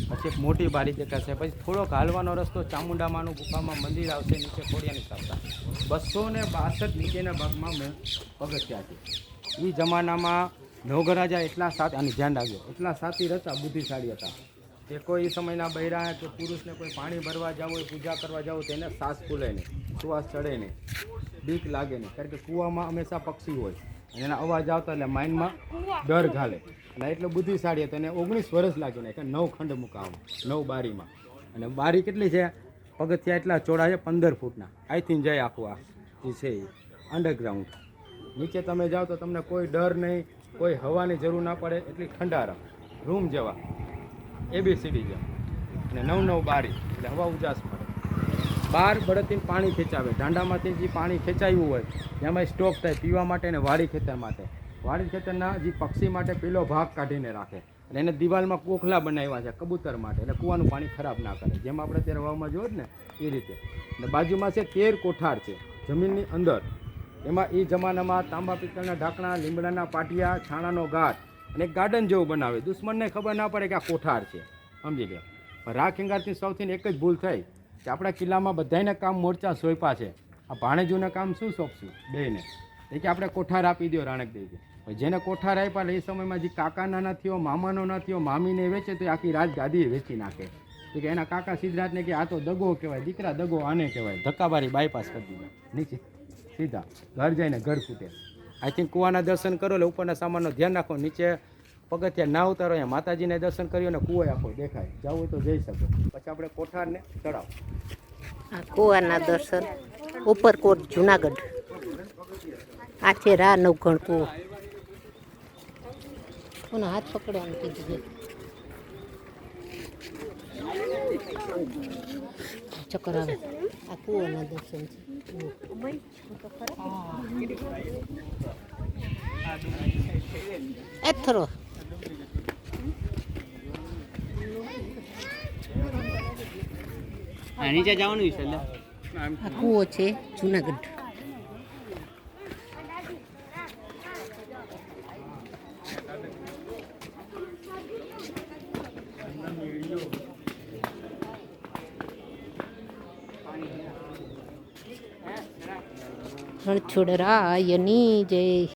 પછી એક મોટી બારી દેખાશે, પછી થોડોક હાલવાનો રસ્તો ચામુંડામાનું ગુફામાં મંદિર આવશે, નીચે ખોડિયાની સ્થાપના 262 નીચેના ભાગમાં પગથિયા છે. એ જમાનામાં નવઘરાજા એટલા સાથી, આની ધ્યાન રાખજો, એટલા સાથી હતા, બુદ્ધિશાળી હતા કે કોઈ સમયના બૈરા કે પુરુષને કોઈ પાણી ભરવા જાવ હોય, પૂજા કરવા જાવ તો એને સાસ ફૂલે નહીં, સુવાસ ચડે નહીં, બીક લાગે નહીં, કારણ કે કૂવામાં હંમેશા પક્ષી હોય અને એના અવાજ આવતા એટલે માઇન્ડમાં ડર ઘાલે. અને એટલો બુદ્ધિશાળી હતો, એને 19 વર્ષ લાગ્યું ને કે 9 ખંડ મુકાવવા, 9 બારીમાં. અને બારી કેટલી છે? પગથિયા એટલા ચોડા છે, 15 ફૂટના. અહીંથી જાય આખું આ જે છે એ અંડરગ્રાઉન્ડ. નીચે તમે જાઓ તો તમને કોઈ ડર નહીં, કોઈ હવાની જરૂર ના પડે, એટલી ઠંડારા રૂમ જેવા ABCD જેવા. અને 9 બારી એટલે હવા ઉજાસ પડે. બહાર બળદથી પાણી ખેંચાવે, દાંડામાંથી જે પાણી ખેંચાયું હોય એમાં સ્ટોક થાય પીવા માટે અને વાડી ખેતર માટે. વાડી ખેતરના જે પક્ષી માટે પેલો ભાગ કાઢીને રાખે અને એને દિવાલમાં કોખલા બનાવ્યા છે કબૂતર માટે, એટલે કૂવાનું પાણી ખરાબ ના કરે, જેમ આપણે અત્યારે વાવમાં જોયું ને એ રીતે. અને બાજુમાં છે 13 કોઠાર છે જમીનની અંદર. એમાં એ જમાનામાં તાંબા પિત્તળના ઢાંકણા, લીમડાના પાટિયા, છાણાનો ગાંઠ અને એક ગાર્ડન જેવું બનાવે, દુશ્મનને ખબર ના પડે કે આ કોઠાર છે, સમજી લે. પણ રાખ હિંગારથી સૌથી એક જ ભૂલ થઈ કે આપણા કિલ્લામાં બધાને કામ મોરચા સોંપ્યા છે, આ ભાણેજોને કામ શું સોંપશું બેયને? એ કે આપણે કોઠાર આપી દો રાણક દેવી. જેને કોઠાર આપ્યા એ સમયમાં જે કાકાના ના થયો, મામાનો ના થયો, મામીને વેચે તો આખી રાજગાદી વેચી નાખે. કે એના કાકા સિદ્ધરાજને કે આ તો દગો કહેવાય, દીકરા દગો આને કહેવાય. ધક્કાબારી બાયપાસ કરી દીધા, નીચે સીધા ઘર જઈને ઘર ફૂટે. આઈ થિંક કૂવાના દર્શન કરો એટલે ઉપરના સામાનનો ધ્યાન રાખો, નીચે પગથિયા ના ઉતારો, અહીંયા માતાજીને દર્શન કર્યો ને કૂવો આખો દેખાય, જવું હોય તો જઈ શકો. પછી આપણે કોઠારને ચડાવ. આ કૂવાના દર્શન ઉપરકોટ જુનાગઢ. આ છે રા નવઘણ કૂવો. કોનો હાથ પકડવાનું કીધું છે? ચક્કર આવે. આ કૂવાના દર્શન છે. થરો નીચે જવાનું છે. આ કૂવો છે જુનાગઢ. રણછોડરાયની જય.